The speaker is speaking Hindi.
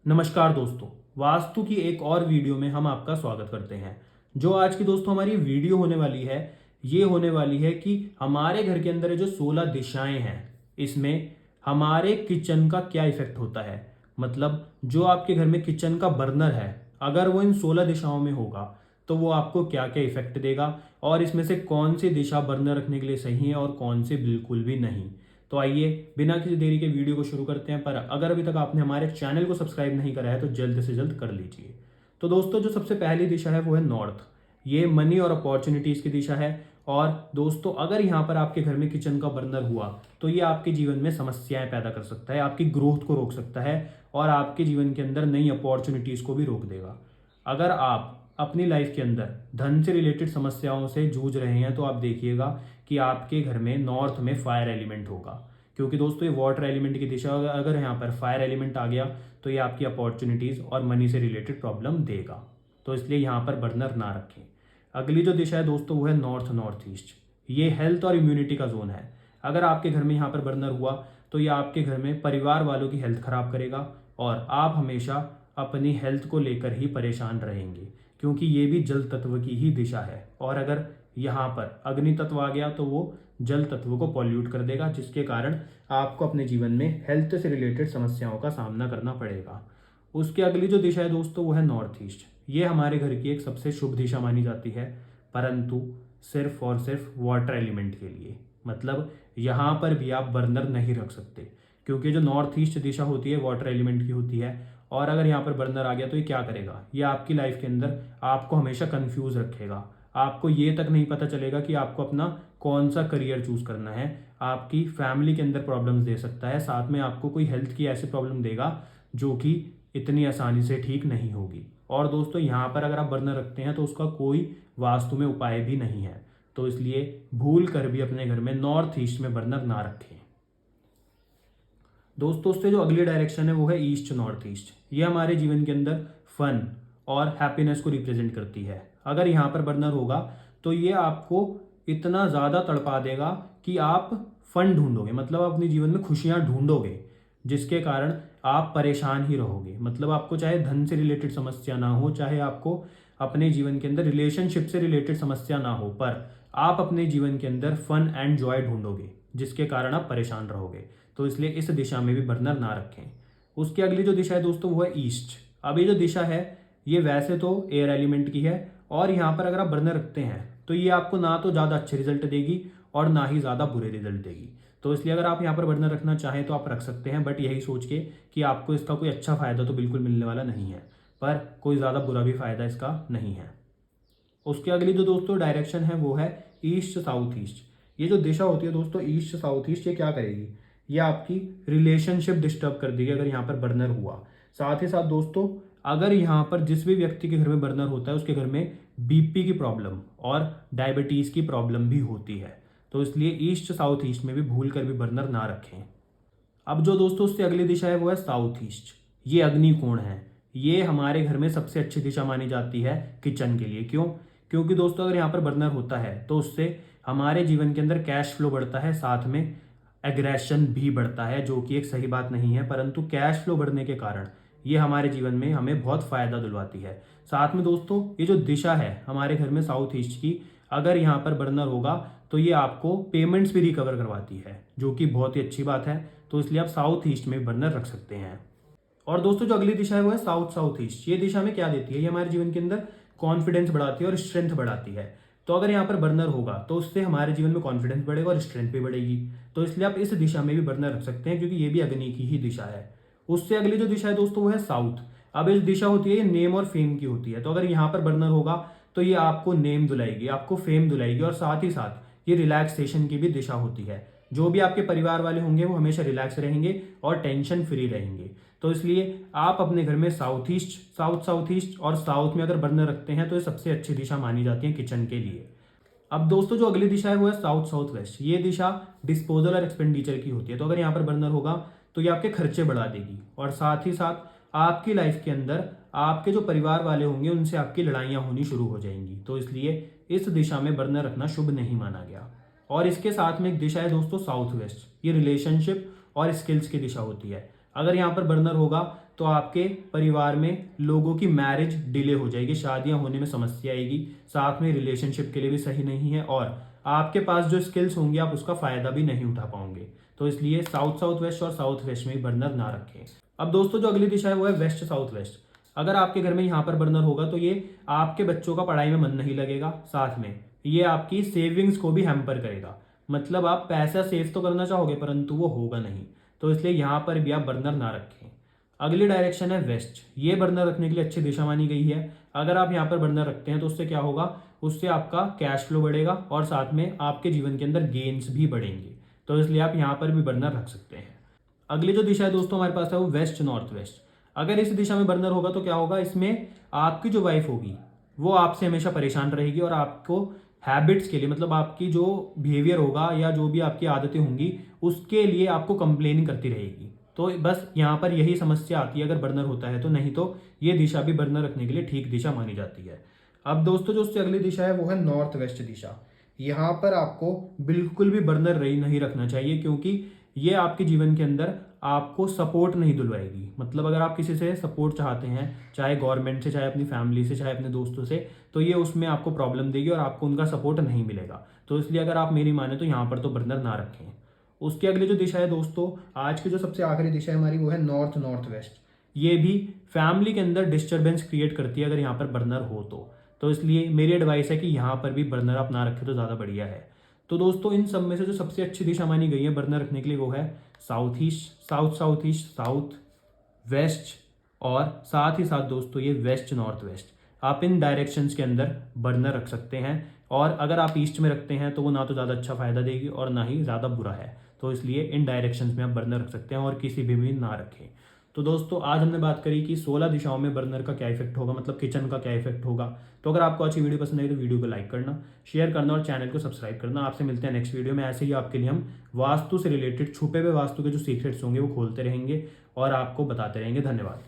नमस्कार दोस्तों। वास्तु की एक और वीडियो में हम आपका स्वागत करते हैं। जो आज की दोस्तों हमारी वीडियो होने वाली है, ये होने वाली है कि हमारे घर के अंदर ये जो 16 दिशाएं हैं, इसमें हमारे किचन का क्या इफेक्ट होता है। मतलब जो आपके घर में किचन का बर्नर है, अगर वो इन 16 दिशाओं में होगा तो वो आपको क्या क्या इफेक्ट देगा, और इसमें से कौन सी दिशा बर्नर रखने के लिए सही है और कौन सी बिल्कुल भी नहीं। तो आइए बिना किसी देरी के वीडियो को शुरू करते हैं। पर अगर अभी तक आपने हमारे चैनल को सब्सक्राइब नहीं करा है तो जल्द से जल्द कर लीजिए। तो दोस्तों जो सबसे पहली दिशा है वो है नॉर्थ। ये मनी और अपॉर्चुनिटीज की दिशा है। और दोस्तों अगर यहाँ पर आपके घर में किचन का बर्नर हुआ तो ये आपके जीवन में समस्याएं पैदा कर सकता है, आपकी ग्रोथ को रोक सकता है और आपके जीवन के अंदर नई अपॉर्चुनिटीज को भी रोक देगा। अगर आप अपनी लाइफ के अंदर धन से रिलेटेड समस्याओं से जूझ रहे हैं तो आप देखिएगा कि आपके घर में नॉर्थ में फायर एलिमेंट होगा, क्योंकि दोस्तों ये वाटर एलिमेंट की दिशा, अगर यहाँ पर फायर एलिमेंट आ गया तो ये आपकी अपॉर्चुनिटीज और मनी से रिलेटेड प्रॉब्लम देगा। तो इसलिए यहाँ पर बर्नर ना रखें। अगली जो दिशा है दोस्तों वो है नॉर्थ नॉर्थ ईस्ट। ये हेल्थ और इम्यूनिटी का जोन है। अगर आपके घर में यहाँ पर बर्नर हुआ तो ये आपके घर में परिवार वालों की हेल्थ खराब करेगा और आप हमेशा अपनी हेल्थ को लेकर ही परेशान रहेंगे, क्योंकि ये भी जल तत्व की ही दिशा है। और अगर यहाँ पर अग्नि तत्व आ गया तो वो जल तत्व को पॉल्यूट कर देगा, जिसके कारण आपको अपने जीवन में हेल्थ से रिलेटेड समस्याओं का सामना करना पड़ेगा। उसके अगली जो दिशा है दोस्तों वो है नॉर्थ ईस्ट। ये हमारे घर की एक सबसे शुभ दिशा मानी जाती है, परंतु सिर्फ और सिर्फ वाटर एलिमेंट के लिए। मतलब यहाँ पर भी आप बर्नर नहीं रख सकते, क्योंकि जो नॉर्थ ईस्ट दिशा होती है वाटर एलिमेंट की होती है। और अगर यहाँ पर बर्नर आ गया तो ये क्या करेगा, ये आपकी लाइफ के अंदर आपको हमेशा कंफ्यूज रखेगा। आपको ये तक नहीं पता चलेगा कि आपको अपना कौन सा करियर चूज करना है। आपकी फैमिली के अंदर प्रॉब्लम्स दे सकता है, साथ में आपको कोई हेल्थ की ऐसी प्रॉब्लम देगा जो कि इतनी आसानी से ठीक नहीं होगी। और दोस्तों यहाँ पर अगर आप बर्नर रखते हैं तो उसका कोई वास्तु में उपाय भी नहीं है। तो इसलिए भूल कर भी अपने घर में नॉर्थ ईस्ट में बर्नर ना रखें। दोस्तों उससे जो अगली डायरेक्शन है वो है ईस्ट नॉर्थ ईस्ट। ये हमारे जीवन के अंदर फन और हैप्पीनेस को रिप्रेजेंट करती है। अगर यहाँ पर बर्नर होगा तो ये आपको इतना ज़्यादा तड़पा देगा कि आप फन ढूंढोगे, मतलब आप अपने जीवन में खुशियाँ ढूंढोगे, जिसके कारण आप परेशान ही रहोगे। मतलब आपको चाहे धन से रिलेटेड समस्या ना हो, चाहे आपको अपने जीवन के अंदर रिलेशनशिप से रिलेटेड समस्या ना हो, पर आप अपने जीवन के अंदर फन एंड जॉय ढूंढोगे, जिसके कारण आप परेशान रहोगे। तो इसलिए इस दिशा में भी बर्नर ना रखें। उसकी अगली जो दिशा है दोस्तों वो है ईस्ट। अब ये जो दिशा है ये वैसे तो एयर एलिमेंट की है, और यहाँ पर अगर आप बर्नर रखते हैं तो ये आपको ना तो ज़्यादा अच्छे रिजल्ट देगी और ना ही ज़्यादा बुरे रिजल्ट देगी। तो इसलिए अगर आप यहाँ पर बर्नर रखना चाहें तो आप रख सकते हैं, बट यही सोच के कि आपको इसका कोई अच्छा फ़ायदा तो बिल्कुल मिलने वाला नहीं है, पर कोई ज़्यादा बुरा भी फ़ायदा इसका नहीं है। उसके अगली जो दोस्तों डायरेक्शन है वो है ईस्ट साउथ ईस्ट। ये जो दिशा होती है दोस्तों ईस्ट साउथ ईस्ट, ये क्या करेगी, ये आपकी रिलेशनशिप डिस्टर्ब कर देगी अगर यहाँ पर बर्नर हुआ। साथ ही साथ दोस्तों अगर यहाँ पर जिस भी व्यक्ति के घर में बर्नर होता है उसके घर में बीपी की प्रॉब्लम और डायबिटीज़ की प्रॉब्लम भी होती है। तो इसलिए ईस्ट साउथ ईस्ट में भी भूल कर भी बर्नर ना रखें। अब जो दोस्तों उससे अगली दिशा है वो है साउथ ईस्ट। ये अग्नि कोण है। ये हमारे घर में सबसे अच्छी दिशा मानी जाती है किचन के लिए। क्यों? क्योंकि दोस्तों अगर यहाँ पर बर्नर होता है तो उससे हमारे जीवन के अंदर कैश फ्लो बढ़ता है, साथ में एग्रेशन भी बढ़ता है, जो कि एक सही बात नहीं है, परंतु कैश फ्लो बढ़ने के कारण ये हमारे जीवन में हमें बहुत फायदा दिलवाती है। साथ में दोस्तों ये जो दिशा है हमारे घर में साउथ ईस्ट की, अगर यहाँ पर बर्नर होगा तो ये आपको पेमेंट्स भी रिकवर करवाती है, जो कि बहुत ही अच्छी बात है। तो इसलिए आप साउथ ईस्ट में बर्नर रख सकते हैं। और दोस्तों जो अगली दिशा है वो है साउथ साउथ ईस्ट। ये दिशा में क्या देती है, ये हमारे जीवन के अंदर कॉन्फिडेंस बढ़ाती है और स्ट्रेंथ बढ़ाती है। तो अगर यहाँ पर बर्नर होगा तो उससे हमारे जीवन में कॉन्फिडेंस बढ़ेगा और स्ट्रेंथ भी बढ़ेगी। तो इसलिए आप इस दिशा में भी बर्नर रख सकते हैं, क्योंकि ये भी अग्नि की ही दिशा है। उससे अगली जो दिशा है दोस्तों वो है साउथ। अब ये दिशा होती है ये नेम और फेम की होती है। तो अगर यहाँ पर बर्नर होगा तो ये आपको नेम दिलाएगी, आपको फेम दिलाएगी, और साथ ही साथ ये रिलैक्सेशन की भी दिशा होती है। जो भी आपके परिवार वाले होंगे वो हमेशा रिलैक्स रहेंगे और टेंशन फ्री रहेंगे। तो इसलिए आप अपने घर में south east, south south east और साउथ में अगर बर्नर रखते हैं तो ये सबसे अच्छी दिशा मानी जाती है किचन के लिए। अब दोस्तों जो अगली दिशा है वो है साउथ साउथ वेस्ट। ये दिशा डिस्पोजल और एक्सपेंडिचर की होती है। तो अगर यहाँ पर बर्नर होगा तो ये आपके खर्चे बढ़ा देगी, और साथ ही साथ आपकी लाइफ के अंदर आपके जो परिवार वाले होंगे उनसे आपकी लड़ाइयाँ होनी शुरू हो जाएंगी। तो इसलिए इस दिशा में बर्नर रखना शुभ नहीं माना गया। और इसके साथ में एक दिशा है दोस्तों साउथ वेस्ट। ये रिलेशनशिप और स्किल्स की दिशा होती है। अगर यहाँ पर बर्नर होगा तो आपके परिवार में लोगों की मैरिज डिले हो जाएगी, शादियां होने में समस्या आएगी, साथ में रिलेशनशिप के लिए भी सही नहीं है, और आपके पास जो स्किल्स होंगी आप उसका फायदा भी नहीं उठा पाओगे। तो इसलिए साउथ साउथ वेस्ट और साउथ वेस्ट में बर्नर ना रखें। अब दोस्तों जो अगली दिशा है वो है वेस्ट साउथ वेस्ट। अगर आपके घर में यहाँ पर बर्नर होगा तो ये आपके बच्चों का पढ़ाई में मन नहीं लगेगा, साथ में ये आपकी सेविंग्स को भी हैम्पर करेगा। मतलब आप पैसा सेव तो करना चाहोगे परंतु वो होगा नहीं, तो इसलिए यहाँ पर भी आप बर्नर ना रखें। अगली डायरेक्शन है वेस्ट। ये बर्नर रखने के लिए अच्छी दिशा मानी गई है। अगर आप यहाँ पर बर्नर रखते हैं तो उससे क्या होगा, उससे आपका कैश फ्लो बढ़ेगा और साथ में आपके जीवन के अंदर गेन्स भी बढ़ेंगे, तो इसलिए आप यहाँ पर भी बर्नर रख सकते हैं। अगली जो दिशा है दोस्तों हमारे पास है वो वेस्ट नॉर्थ वेस्ट। अगर इस दिशा में बर्नर होगा तो क्या होगा, इसमें आपकी जो वाइफ होगी वो आपसे हमेशा परेशान रहेगी और आपको हैबिट्स के लिए, मतलब आपकी जो बिहेवियर होगा या जो भी आपकी आदतें होंगी उसके लिए आपको कंप्लेन करती रहेगी। तो बस यहाँ पर यही समस्या आती है अगर बर्नर होता है तो, नहीं तो ये दिशा भी बर्नर रखने के लिए ठीक दिशा मानी जाती है। अब दोस्तों जो उससे अगली दिशा है वो है नॉर्थ वेस्ट दिशा। यहाँ पर आपको बिल्कुल भी बर्नर रही नहीं रखना चाहिए, क्योंकि ये आपके जीवन के अंदर आपको सपोर्ट नहीं दिलवाएगी। मतलब अगर आप किसी से सपोर्ट चाहते हैं, चाहे गवर्नमेंट से, चाहे अपनी फैमिली से, चाहे अपने दोस्तों से, तो ये उसमें आपको प्रॉब्लम देगी और आपको उनका सपोर्ट नहीं मिलेगा। तो इसलिए अगर आप मेरी माने तो यहाँ पर तो बर्नर ना रखें। उसकी अगली जो दिशा है दोस्तों, आज की जो सबसे आखिरी दिशा है हमारी वो है नॉर्थ नॉर्थ वेस्ट। ये भी फैमिली के अंदर डिस्टर्बेंस क्रिएट करती है अगर यहाँ पर बर्नर हो तो इसलिए मेरी एडवाइस है कि यहाँ पर भी बर्नर आप ना रखें तो ज़्यादा बढ़िया है। तो दोस्तों इन सब में से जो सबसे अच्छी दिशा मानी गई है बर्नर रखने के लिए वो है south east, south south east, south west, और साथ ही साथ दोस्तों ये वेस्ट नॉर्थ वेस्ट। आप इन डायरेक्शंस के अंदर बर्नर रख सकते हैं, और अगर आप ईस्ट में रखते हैं तो वो ना तो ज़्यादा अच्छा फायदा देगी और ना ही ज़्यादा बुरा है। तो इसलिए इन डायरेक्शंस में आप बर्नर रख सकते हैं और किसी भी में ना रखें। तो दोस्तों आज हमने बात करी कि 16 दिशाओं में बर्नर का क्या इफेक्ट होगा, मतलब किचन का क्या इफेक्ट होगा। तो अगर आपको अच्छी वीडियो पसंद आई तो वीडियो को लाइक करना, शेयर करना और चैनल को सब्सक्राइब करना। आपसे मिलते हैं नेक्स्ट वीडियो में। ऐसे ही आपके लिए हम वास्तु से रिलेटेड छुपे हुए वास्तु के जो सीक्रेट्स होंगे वो खोलते रहेंगे और आपको बताते रहेंगे। धन्यवाद।